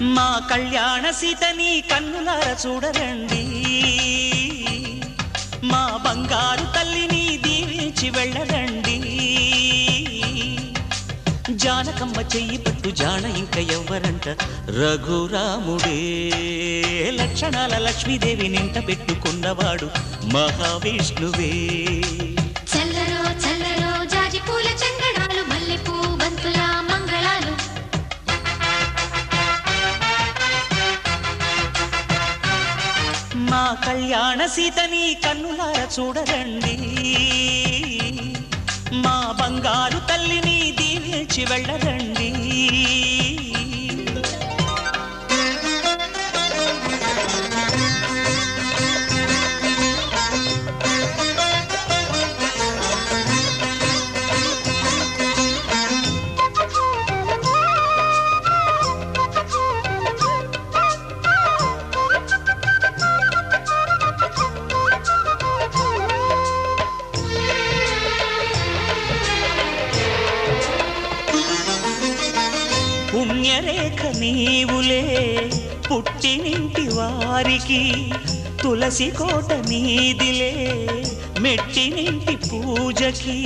మా కళ్యాణ సీతని కన్నులార చూడరండి, మా బంగారు తల్లిని దీవించి వెళ్ళరండి. జానకమ్మ చెయ్యి పట్టు జాన ఇంక ఎవ్వరంట, రఘురాముడే లక్షణాల లక్ష్మీదేవి నింట పెట్టుకున్నవాడు మహావిష్ణువే. చల్లరో చల్లరో జాజి పూల చందనాలు, మల్లెపూ బంతుల మంగళాలు. మా కళ్యాణ సీతని కన్నులార చూడరండి, మా బంగారు తల్లిని దీవించి వెళ్ళరండి. పుణ్యరేఖ నీవులే పుట్టినింటి వారికి, తులసి కోట నీదిలే మెట్టినింటి పూజకి.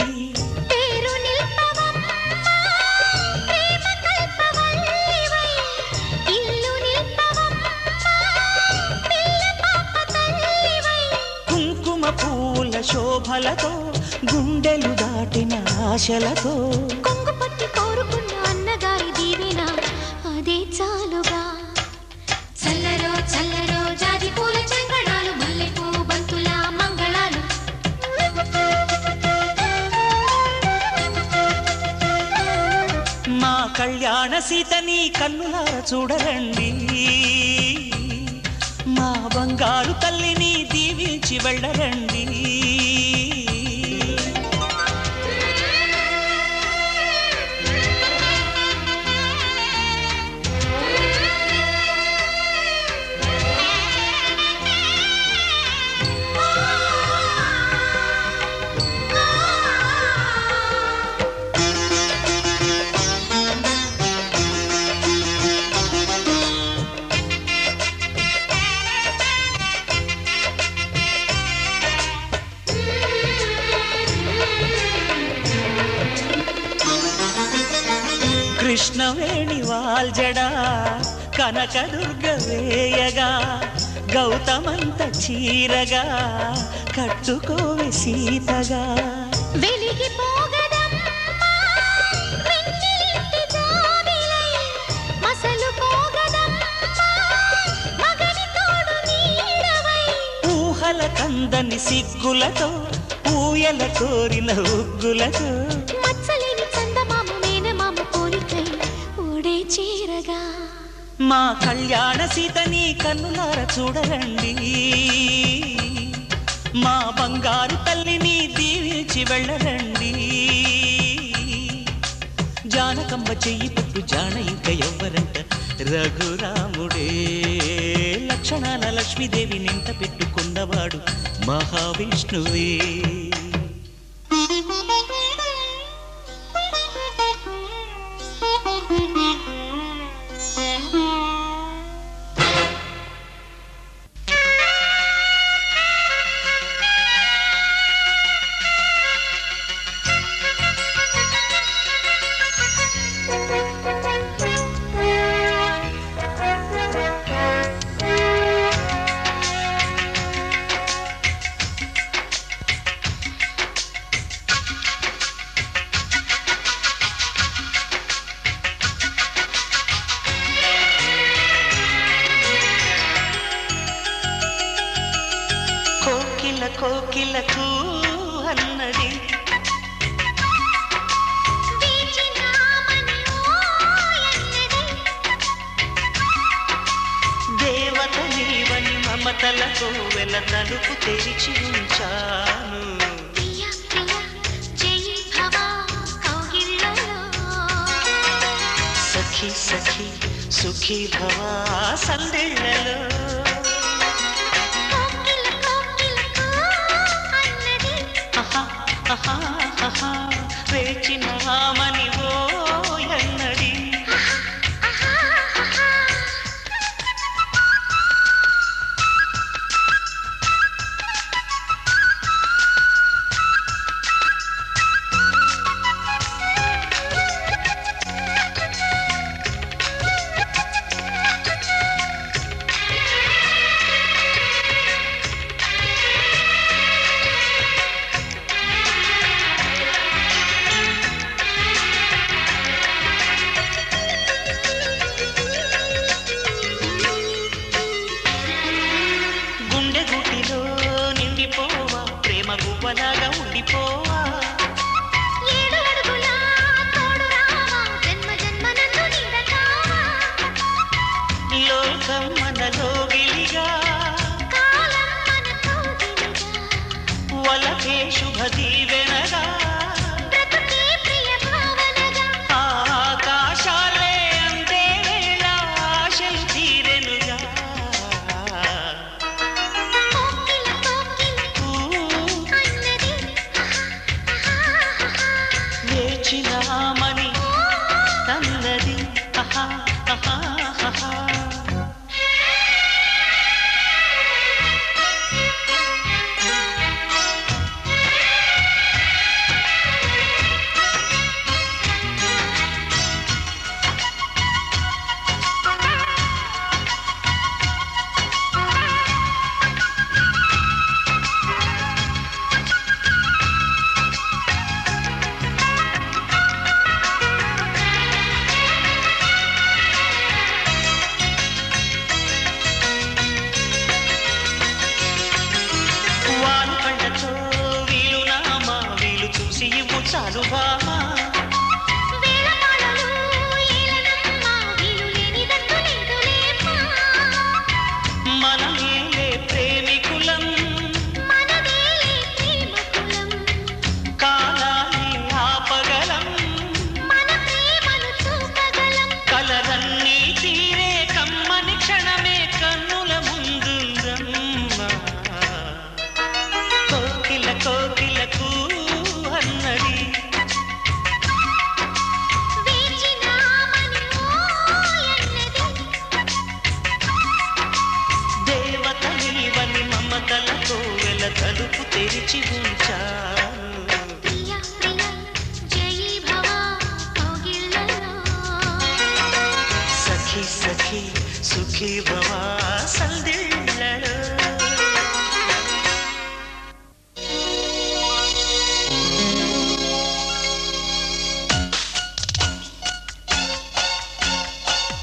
కుంకుమ పూల శోభలతో గుండెలు దాటిన ఆశలతో, కొంగుపట్టి కోరుకున్న అన్నగారి దీవెన అదే చాలుగా. చల్లరో చల్లరో జాజి పూల చందనాలు, మల్లెపూ బంతుల మంగళాలు. మా కళ్యాణ సీతని కన్నులార చూడరండి, మా బంగారు తల్లిని దీవించి వెళ్ళరండి. కృష్ణవేణి వాల్జడా కనకదుర్గ వేయగా, గౌతమంత చీరగా కట్టుకోవే సీతగా. ఊహల కందని సిగ్గులతో ఊయల కోరిన ఉగ్గులతో, మా కళ్యాణ సీతని కన్నులార చూడరండి, మా బంగారు తల్లిని దీవించి వెళ్ళరండి. జానకమ్మ చెయ్యి పట్టు జాన ఇంక ఎవ్వరంట, రఘురాముడే లక్షణాల లక్ష్మీదేవి నింట పెట్టుకున్నవాడు మహావిష్ణువే. కోకిలకు అన్నది దేవత నీవని మమతలతో వెల తలుపు తెరిచి ఉంచాను. సఖీ సఖీ సుఖీ భవా సందేళ్లలో, వేచినామని ఓ ఎన్నడి కమ్మనలోగిలిగా కాలం మన కౌగిలిగా వలకే శుభ దీవెనగా బ్రతుకే ప్రియ భావనగా ఆకాశాలే అందే వేళ ఆశలు తీరెనుగా కోకిల కోకిల అన్నది లేచినామని తన్నది ఆహా ఆహా ఆహా వాను కండతో వీలు నామా వీలు చూసి ఇవ్వు చాలు బామా వేళపాడలు ఏలనమ్మ వీలు లేనిదంటూ లేదులేమ్మా మనమేలే ప్రేమికులం మనదేలే ప్రేమకులం కాలాన్ని ఆపగలం మన ప్రేమను చూపగలం కలలన్నీ తీరే కమ్మని క్షణమే కన్నుల ముందుందమ్మా కోకిల కోకిలకు అన్నది వేచినామని ఓయన్నది దేవత నీవని మమతలతో వెల తలుపు తెరిచి ఉంచాను ప్రియ ప్రియ జయీ భవ కౌగిళ్ళలో సఖి సఖి సుఖీ భవా సందిళ్ళలో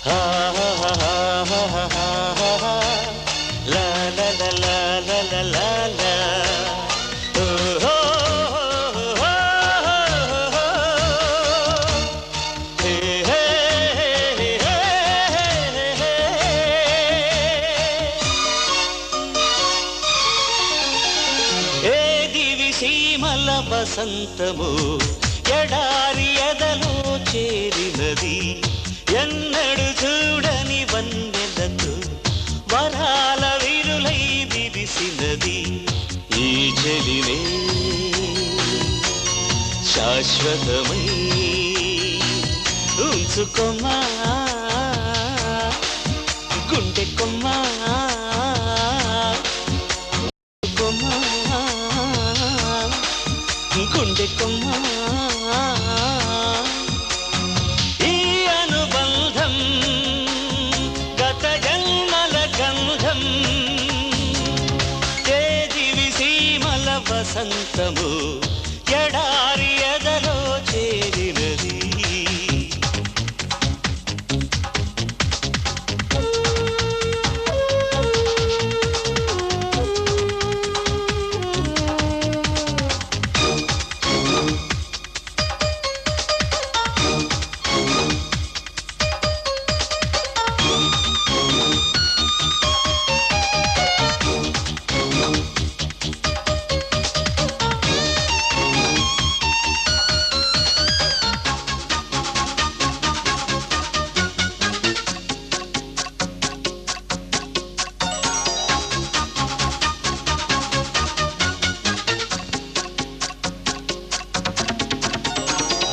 ha ha ha ha ha ha ha la la la la la la la la oh oh oh hey hey hey ఏ దివి సీమల వసంతము ఎడారి ఎదలో చేరినది ఎన్నడు చూడని వన్నెలకు వరాల విరులై విరిసినది ఈ చెలివే శాశ్వతమై ఉంచుకొమ్మా గుండె కొమ్మా కొమ్మా గుండె కొమ్మా ఈ అనుబంధం గత జన్మల గంధం ఏ దివి సీమల వసంతము ఎడారి ఎదలో చేరినది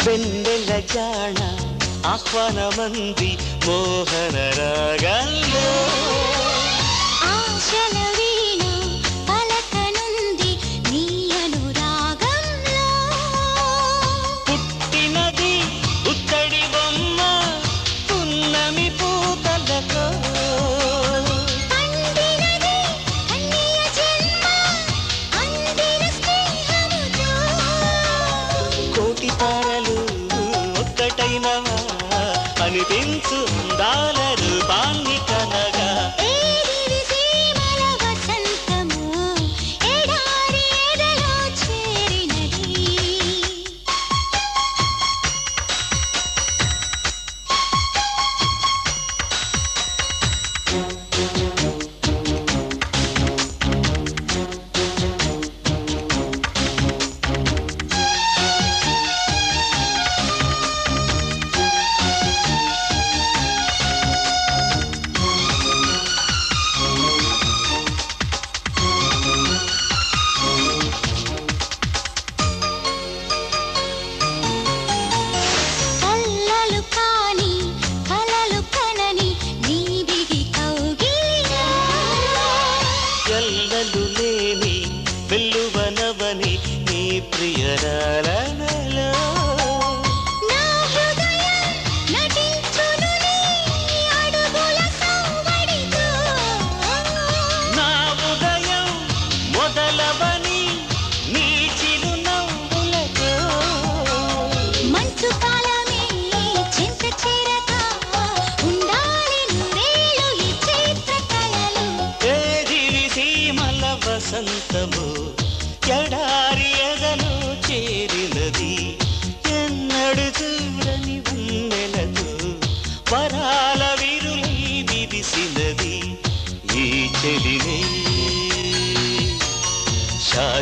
వెన్నెల జాణ ఆహ్వానమంది మోహన రాగంలో ఆశల వీణ పలకనుంది నీ అనురాగంలో పుట్టినది ఉత్తడి బొమ్మ పున్నమి పూతలతో పండినది కన్య జన్మ అందిన స్నేహముతో కోటి తారలు ఒక్కటైనవా అనిపించు అందాల రూపాన్ని కనగా ఏ దివి సీమల వసంతము ఎడారి ఎదలో చేరినది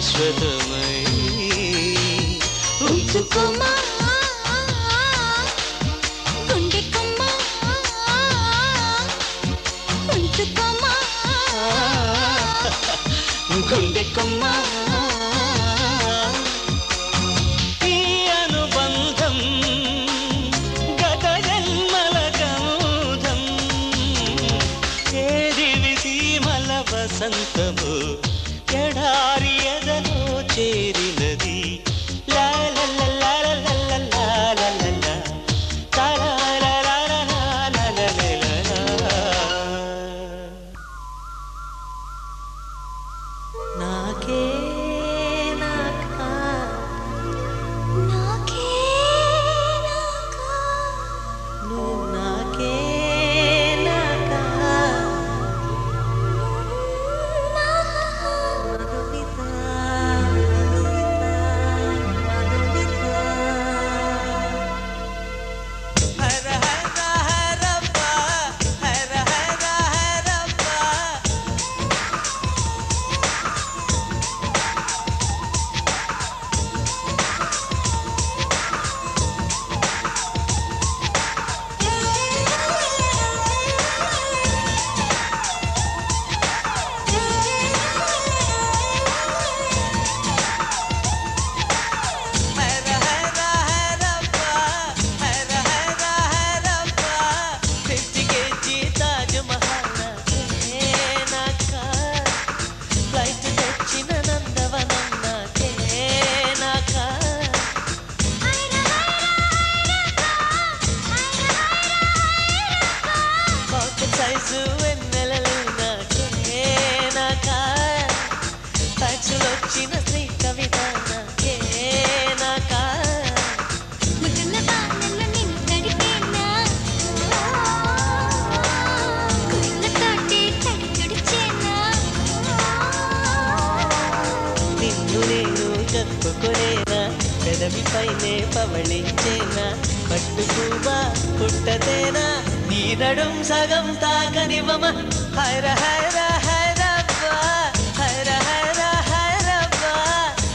శాశ్వతమై ఉంచుకోమా గుండె కొమ్మ ఉంచుకోమా గుండె కొమ్మ ఈ అనుబంధం గత జన్మల గౌధం ఏది విసీమల వసంతము ఎడారి ఎదలో చేరినది లా లా లా లా లా లా లా లా లా లా. లా లా లా లా లా లా లా లా లా లా. నాకే నాకా నాకే నాకా నువ్వు నాకే నాకా మధుమిత హర హర హరప్ప హర హర హరప్ప హర హర హరప్ప హర హర హరప్ప 50 kg తాజ్ మహల్ నాకా ఫ్లైట్ తెచ్చిన నందవనం నాకే నాకా పాకెట్ సైజు వెన్నెలలు నాకే నాకా ఫ్యాక్సులొచ్చిన శ్రీ కవిత నాకే నాకా ముద్దుల బాణంలో నిన్ను తడిపేనా కుళ్ళతోటి తడి తుడిచేనా నిన్ను నేను కప్పుకొనేనా పెదవిపైనే పవళించేనా పట్టుకువా పుట్టదేనా నీ నడుం సగం తాకనివ్వమ హైర హైర హైరప్ప హైర హైర హైరప్ప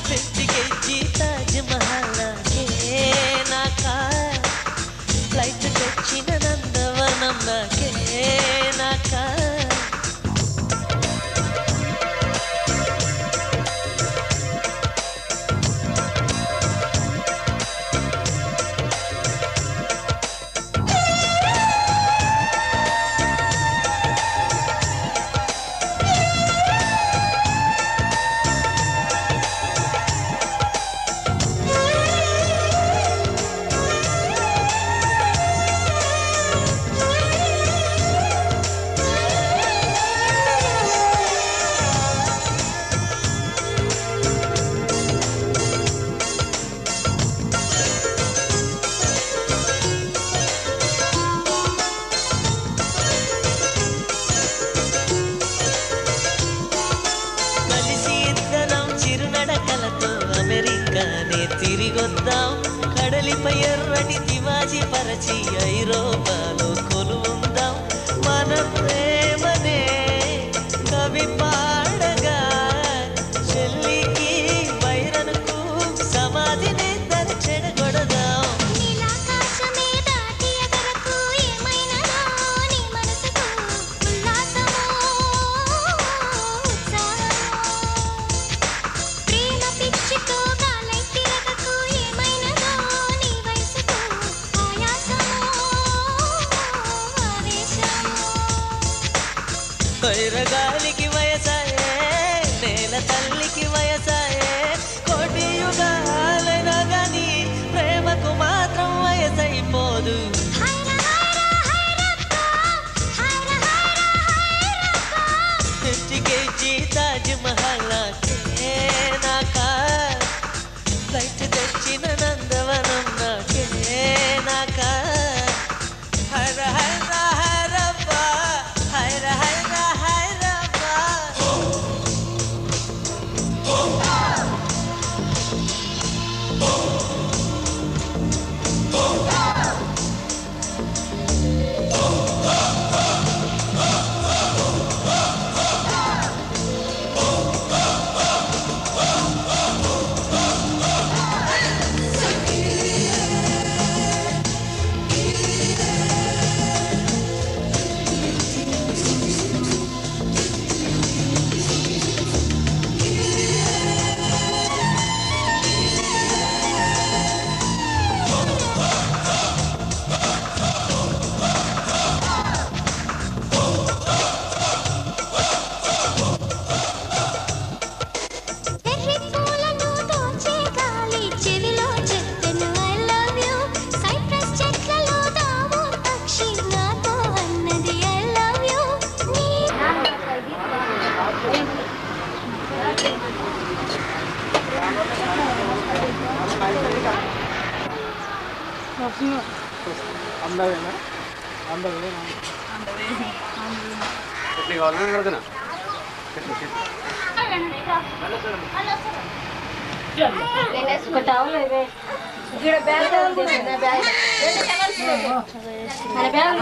50 kg తాజ్ మహల్ నాకే నాకా ఫ్లైట్ తెచ్చిన నందవనం నాకే నాకా కలిసి ఇద్దరం చిరునడకలతో అమెరికానే తిరిగొద్దాం కడలిపై ఎర్రటి తివాజీ పరచి ఐరోపాలో కొలువుందాం మన ప్రేమనే కవి పాడగా చెల్లికి వైరనుకు సమాధిని చెడగొడదాం నీలాకాశమే దాటి ఎగరకు ఏమైనదో నీ మనసుకు ఉల్లాసమో ఉత్సాహమో ప్రేమ పిచ్చితో గాలై తిరగకు ఏమైనదో నీ వయసుకు ఆయాసమో ఆవేశమో వైరగాలికి వయసాయే నేల తల్లికి వయసాయే కోటి యుగాలైనా గాని ప్రేమకు మాత్రం వయసైపోదు హైర హైర హైరప్ప హైర హైర హైరప్ప 50 kg తాజ్ మహల్ నాకే నాకా ఫ్లైట్ తెచ్చిన నందవనం నాకే నాకా హర హర హరప్ప హర హర హరప్ప అందవేనా ఎట్లా కావాలని అడుగుతున్నా ఒక టవల్ ఇవే ఇక్కడ బ్యాగ్ ఉంది నా బ్యాగ్ మన బ్యాగ్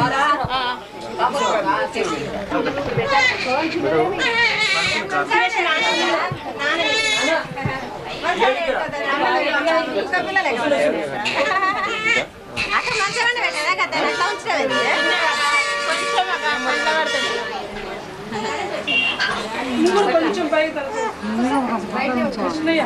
అక్కడ మంచిగా పెట్టదా కదా అట్లా ఉంచుతుంది కొంచెం పైకి కృష్ణయ్య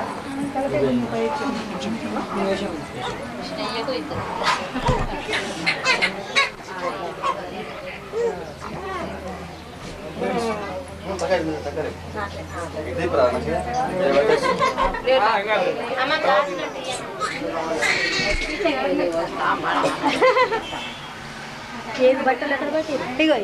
ఏది బట్టలు ఎక్కడ పెట్టి ఇగో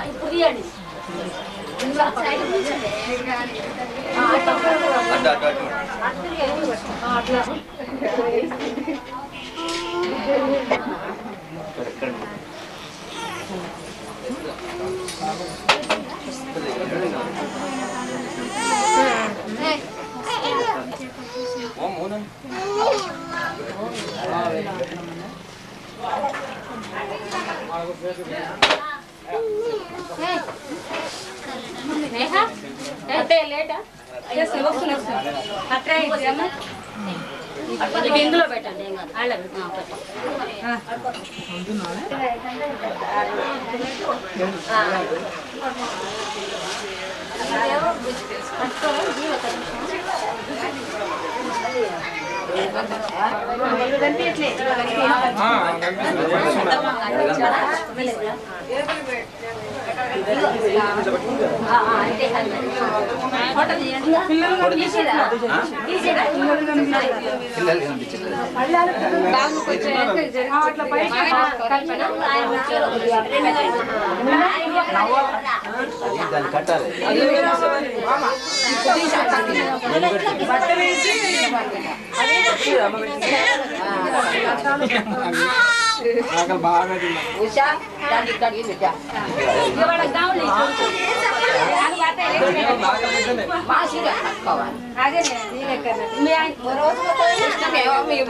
ఇప్పుడు తీయండి ఇందులో పెట్టండి బాగా ఉషా దాన్ని కడిగి పెట్టా మాసిగా కట్టుకోవాలి రోజు మీ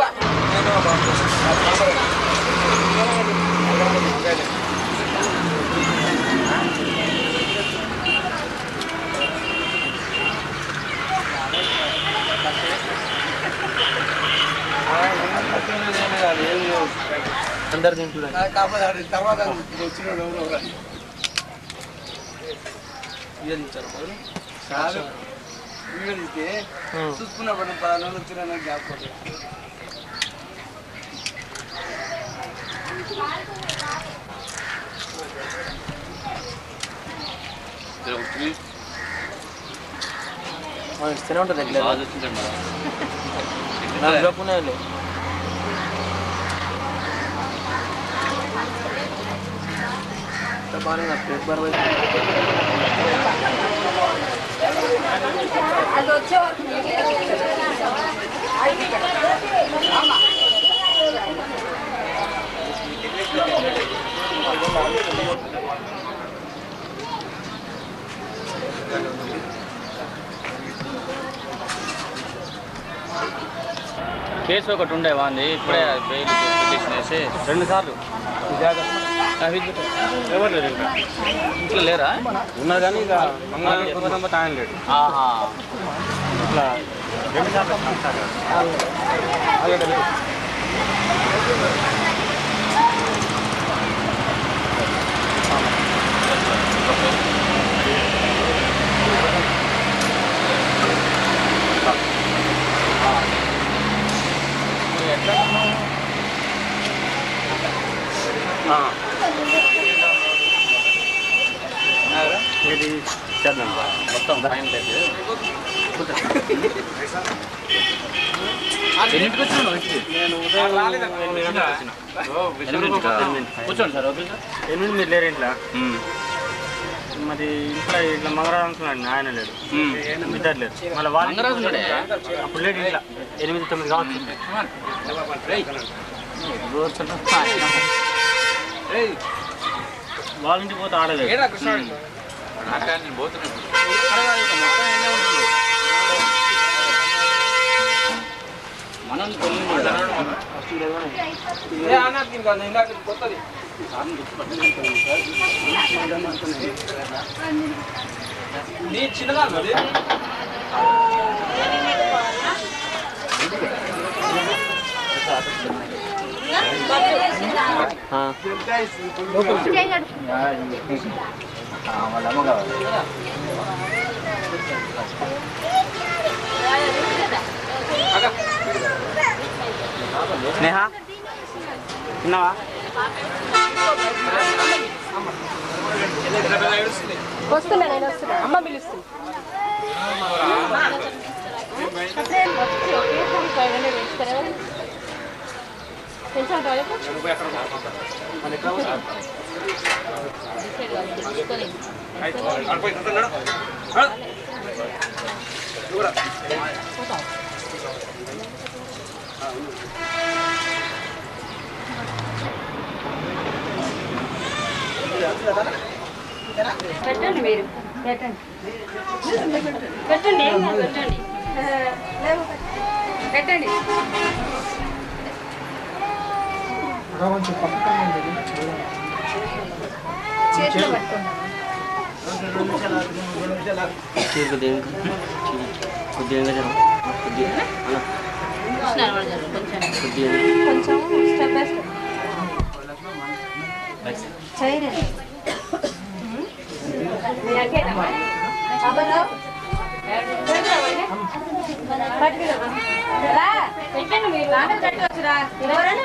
అందరు తింటున్నారు తర్వాత చూసుకున్నప్పుడు 10 రోజులు వచ్చిన గ్యాప్ ఇస్తూనే ఉంటుంది పునాలు బాగా పేపర్ అది వచ్చే కేసు ఒకటి ఉండే వాంది ఇప్పుడే బెయిల్ పిటిషన్ వేసి 2 సార్లు ఎవరు లేరు ఇంకా ఇంట్లో లేరా ఉన్నారు కానీ ఇక మంగళవారం ఆయన లేడు ఇట్లా 2 సార్లు ఇది చేద్దాం మొత్తం ఫైన్ లేదు ఎన్నింటికి వచ్చినా నేను ఉదయం 8 కూర్చోండి సార్ ఓకే సార్ 8 మీరు లేరు ఇంట్లో మరి ఇంట్లో ఇట్లా మంగళవారం అనుకున్నాడు ఆయన లేడు ఇద్దరు లేరు మళ్ళీ వాళ్ళు అప్పుడు లేడు ఇంట్లో 8-9 కావచ్చు వాళ్ళ ఇంటికి పోతే ఆడలేదు మనం చిన్నగా వాళ్ళ అమ్మ కావాలి స్నేహ తిన్నావా వస్తున్నా నేను వస్తున్నా అమ్మ పిలుస్తుంది పెట్టండి మీరు పెట్టండి పెట్టండి పెట్టండి పెట్టండి చేతిలో పట్టుకోండి కొంచెం స్టెప్ బై స్టెప్ చేయరండి పెట్టండి మీరు పెట్టవచ్చురా ఎవరైనా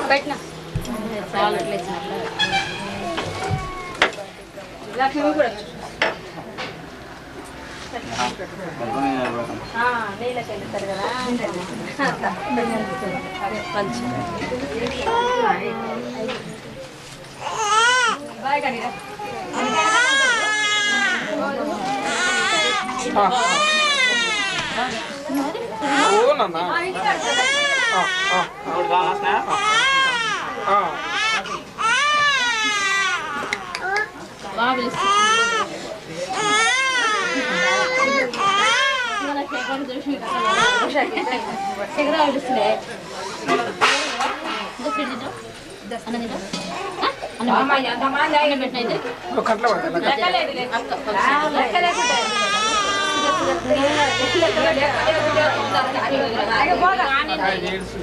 పెట్టినా లక్ష్మి కూడా నీళ్ళకి వెళ్తారు కదా బాయ్ కానీ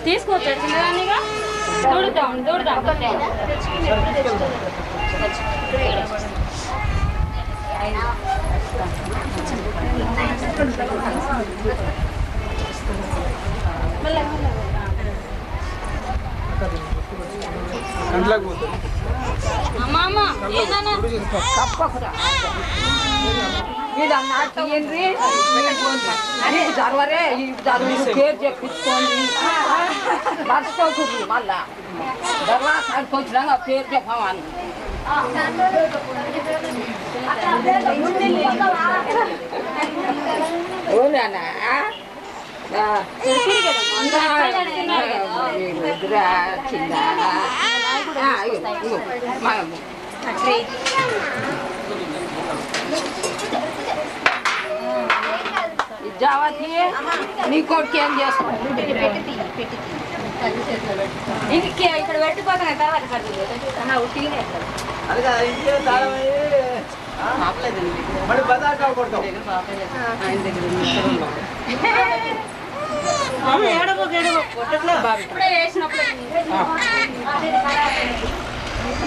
తీసుకోవచ్చు చిన్నదానిగా దూడుతాం దూడుతాం జరవరే చెప్పించుకోండి మర్చిపోకూడదు మళ్ళా దర్వాసానికి వచ్చినాక పేరు చెప్పమని ఓనా జావతి నీ కొడుకు ఏం చేస్తావు ఇంటికి ఇక్కడ పెట్టిపోతాను తర్వాత పడుతుంది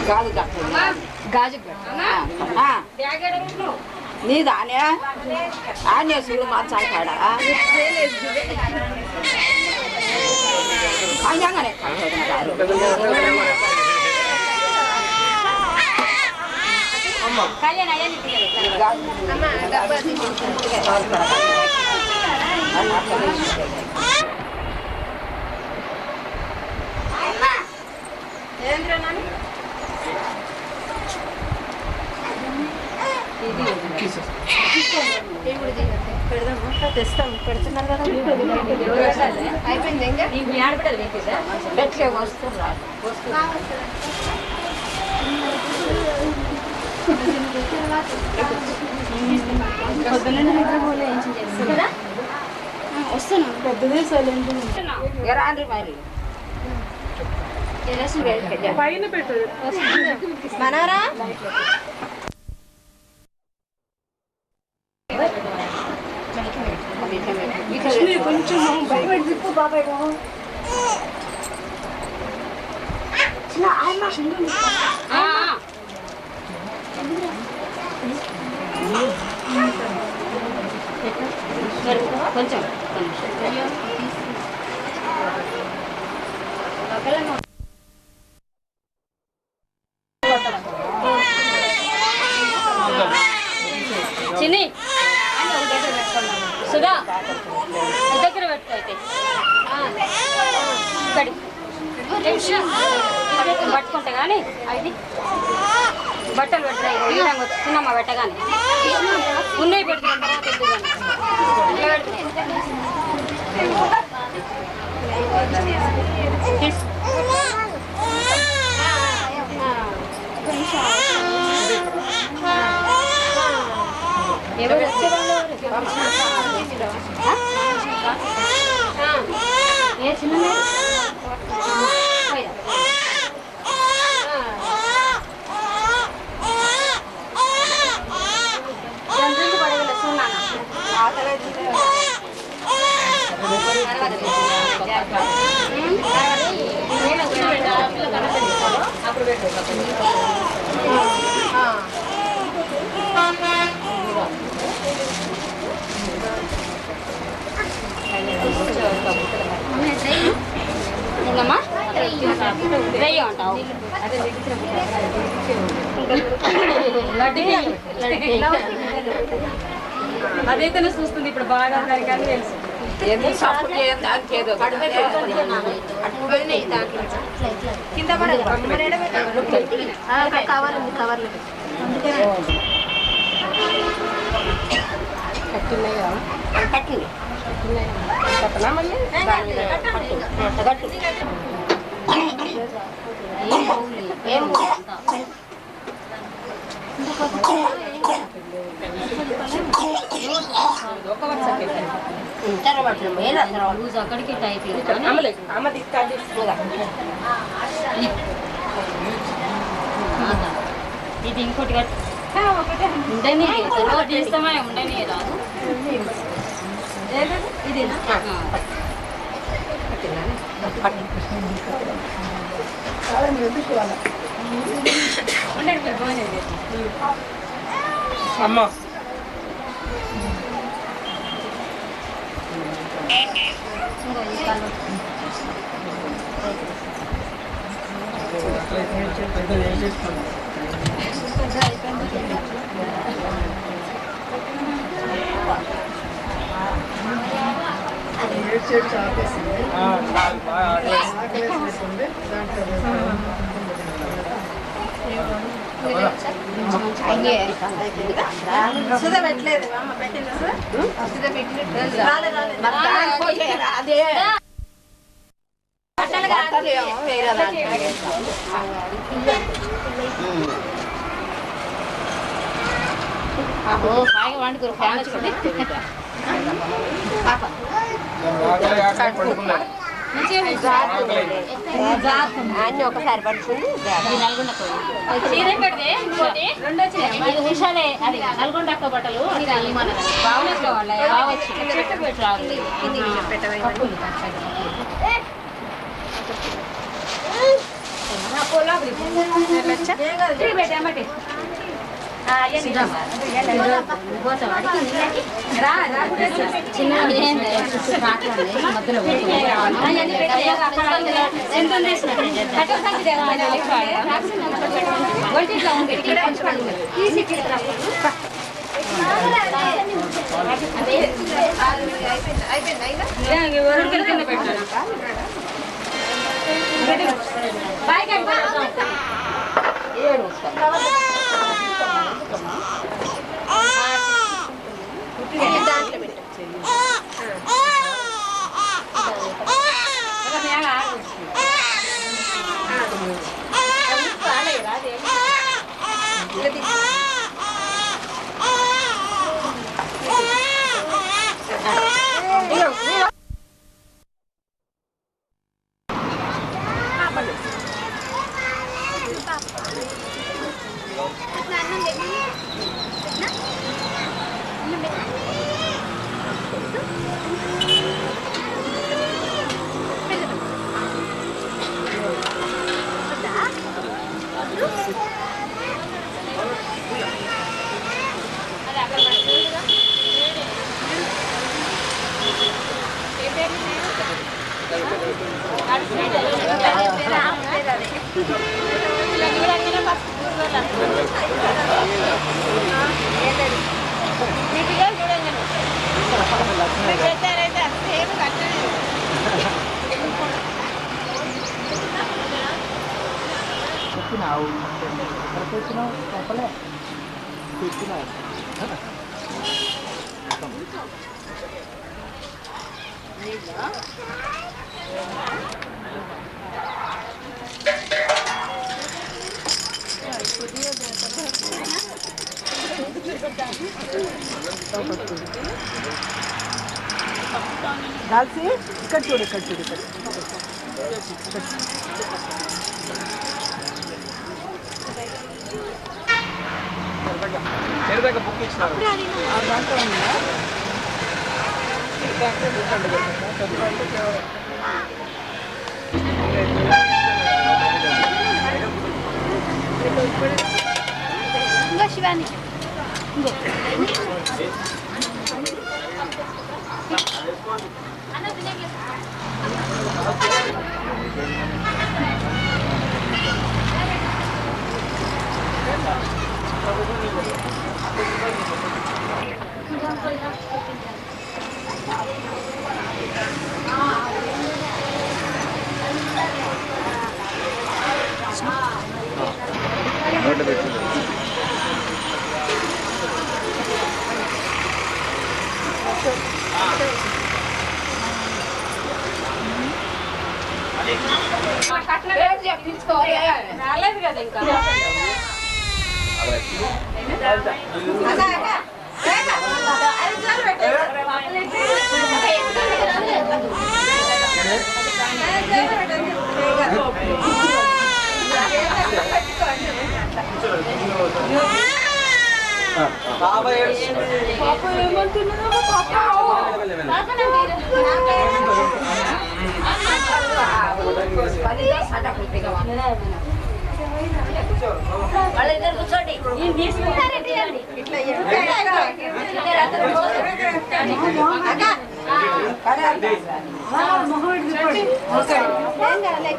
గాజు గాజు నీదానే ఆనే చూడు మంచాయి కాడ అంజంగానే కళ్యాణ్ అయ్యాలి తెస్తాం పెడుతున్నారు కదా అయిపోయింది ఇంకా బెట్లే వస్తున్నారు వస్తున్నాం పెద్దదే సైలెంట్ రాండ్రి మరి పైన పెట్టదు మనరా కొంచెం దిప్పు బాబాయ్ కొంచెం చిన్ని సుధా దగ్గర పెట్టుకో అయితే పట్టుకుంటా కానీ అది బట్టలు పెట్టాయి వస్తున్నామా పెట్టగానే ఉన్నాయి పెడుతున్నాం ఎవరు ఏ చిన్న ఇంకమ్మా వెయ్యి అంటావు అదైతేనే చూస్తుంది ఇప్పుడు బాగా కానీ తెలుసు కింద కవర్ ఉంది కవర్లు కట్టింది అక్కడికి టైప్ ఇది ఇంకోటి ఉండని చేస్తామా ఉండని రాదు ఇది అమ్మ వండుకోరు ఫ్యాన్ అన్ని ఒకసారి పడుతుంది ఉషాలే అది నల్గొండ అక్క బట్టలు ఇక్కడ చూడు ఇక్కడ చూడు ఇక్కడ చేరుదాకా బుక్ ఇచ్చినారు దాంట్లో ఉందా ఇంకా శివాని రాలేదు కదా ఇంకా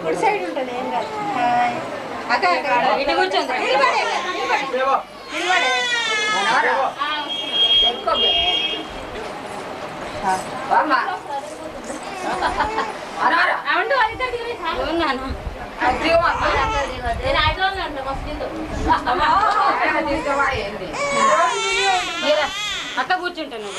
కుడి సైడ్ ఉంటుంది ఏం కాదు అక్క కూర్చుంటాను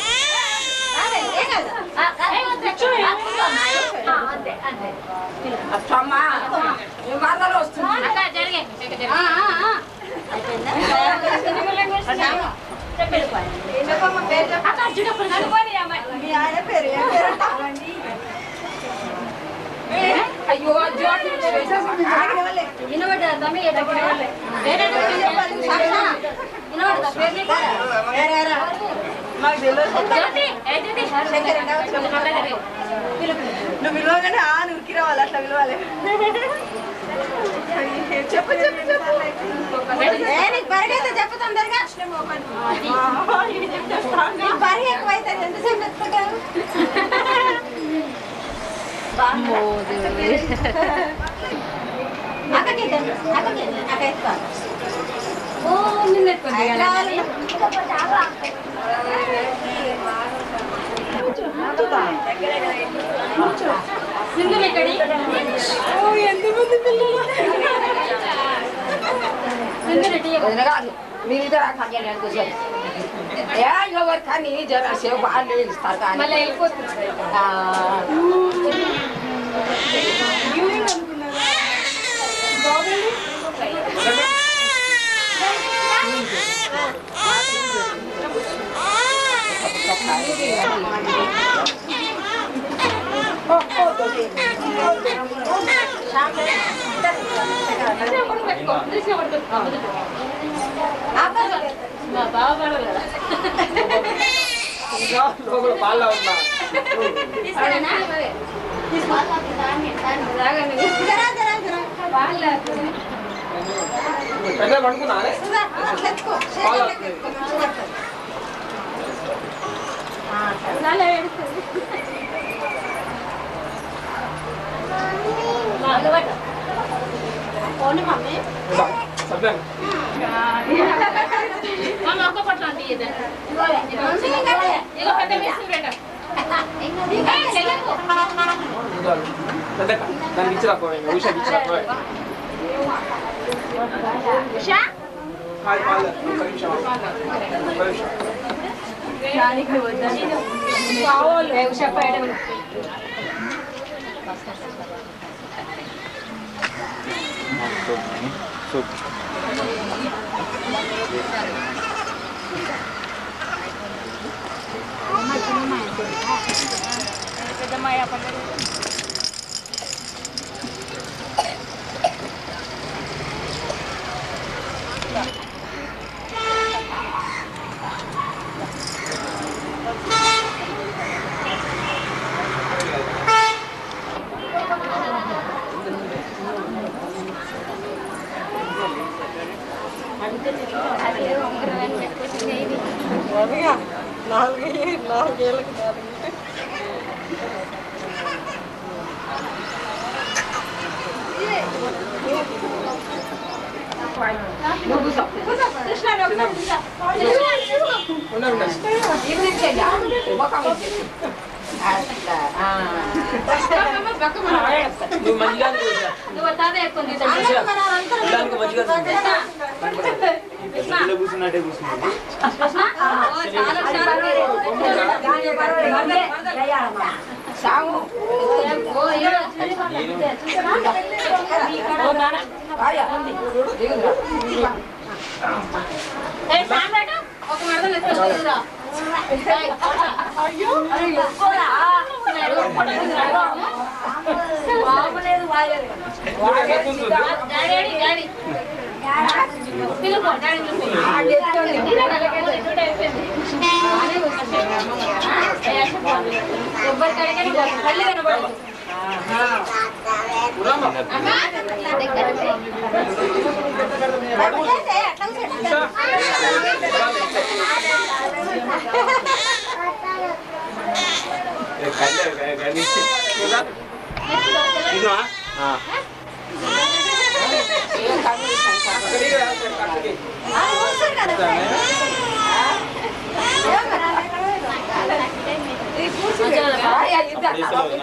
అయ్యో వినబడ్డా తమ్మి నువ్వు విలువగానే నువ్వుకి రావాలి అట్లా విలువాలి చెప్పు చెప్పు చెప్పు పరిగెత్తే చెప్పు తొందరగా పరిగె ఎక్కువైతే ఎంతసేపు ఎత్తుకుంటారు ఎంతమంది పిల్లలు మీరు ఎవరు కానీ జరసేపు బాగా ఇస్తారు కానీ మళ్ళీ వెళ్ళిపోతుంది దానికి ఇచ్చి రాకపోయి ఉషాకి ఇచ్చి రాకపోయి నాలుగేళ్ళకి నువ్వు మంచిగా కూర్చున్నట్టే కూర్చున్నావు ఒక మరదలు ఎత్తుకుంటురా అయ్యో బాబులేదు డాడీ డాడీ పిలుపు డాడీ కొబ్బరి కడిగి కళ్ళు కనబడదు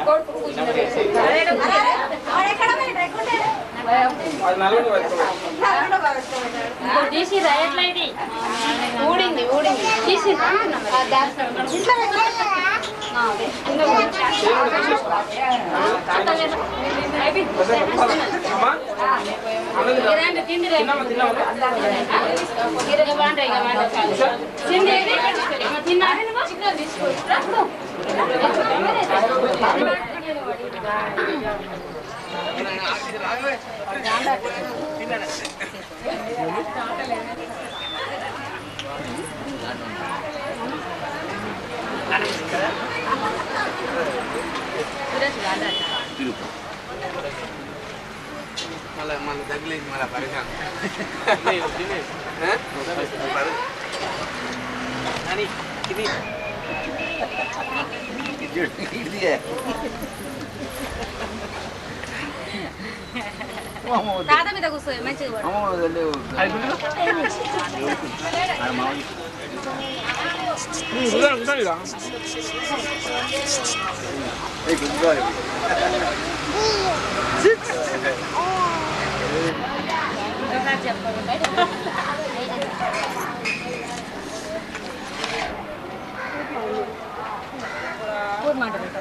కొడుకు కూర్చున్నాడు. ఇప్పుడు తీసిరా ఎట్లా ఇది ఊడింది తీసిరా మన తగిలేదు మన పరిశాన్ ఇది తాత మీద కూర్చోయి మంచిగా పూర్ మాట ఇంకా